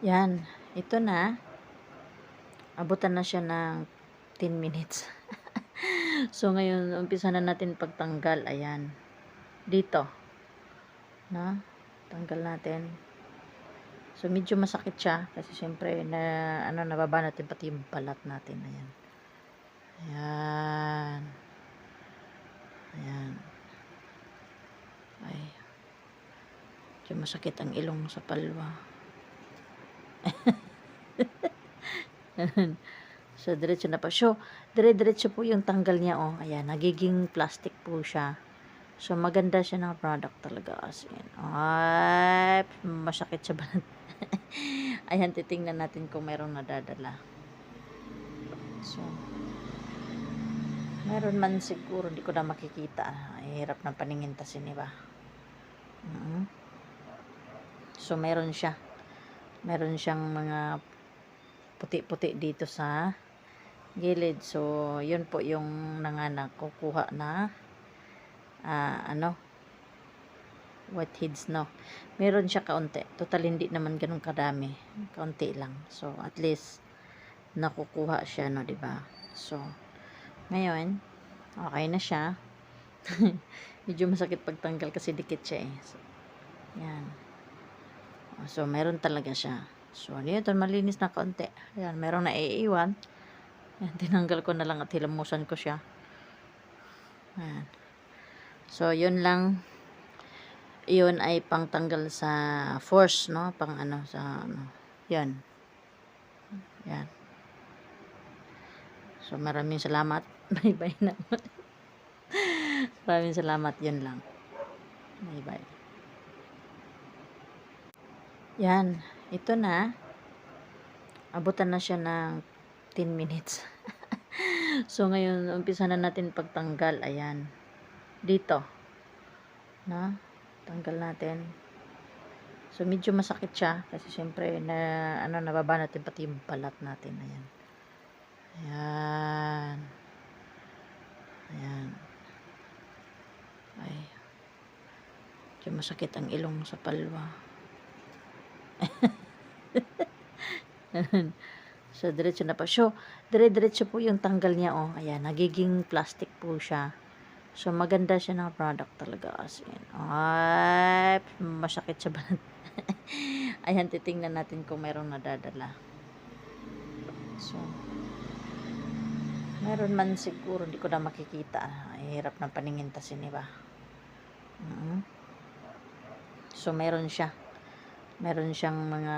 Yan, ito na. Abutan na siya ng 10 minutes. So, ngayon, umpisa na natin pagtanggal. Ayan. Dito. Na? Tanggal natin. So, medyo masakit siya. Kasi, syempre, nababa natin pati yung balat natin. Ayan. Ayan. Ayan. Ay. Medyo masakit ang ilong sa palwa. So, diretso na po. So, dire-diretso po yung tanggal niya, oh. Ayan, nagiging plastic po siya. So, maganda siya ng product talaga. As in, ay, masakit sa balat. Ayan, titingnan natin kung merong nadadala. So, meron man siguro, hindi ko na makikita. Ay, hirap ng paningin kasi, di ba? So, meron siya. Meron siyang mga puti-puti dito sa gilid. So, yun po yung nanganak kukuha na whiteheads, no. Meron siya kaunti. Total, hindi naman ganun kadami. Kaunti lang. So, at least nakukuha siya, no, di ba? So, ngayon, okay na siya. Medyo masakit pagtanggal kasi dikit siya eh. So, yan. So, meron talaga siya. So, ito, malinis na kaunti. Ayan, meron na iiwan. Ayan, tinanggal ko na lang at hilamusan ko siya. Ayan. So, yun lang. Yun ay pangtanggal sa force, no? Pang sa yan. Yan. So, maraming salamat. Bye-bye na. Maraming salamat. Yun lang. Bye-bye. Yan. Ito na. Abutan na siya ng 10 minutes. So, ngayon, umpisa na natin pagtanggal. Ayan. Dito. Na? Tanggal natin. So, medyo masakit siya. Kasi, syempre, nababa natin pati yung balat natin. Ayan. Ayan. Ayan. Ay. Medyo masakit ang ilong sa palwa. So, diretso na po. So, dire-diretso po yung tanggal niya, oh. Ayan, nagiging plastic po siya. So, maganda siya ng product talaga. As in, ay, masakit sa balat. Ayan, titingnan natin kung merong nadadala. So, meron man siguro, hindi ko na makikita. Ay, hirap ng paningin kasi, di ba? So, meron siya. Meron siyang mga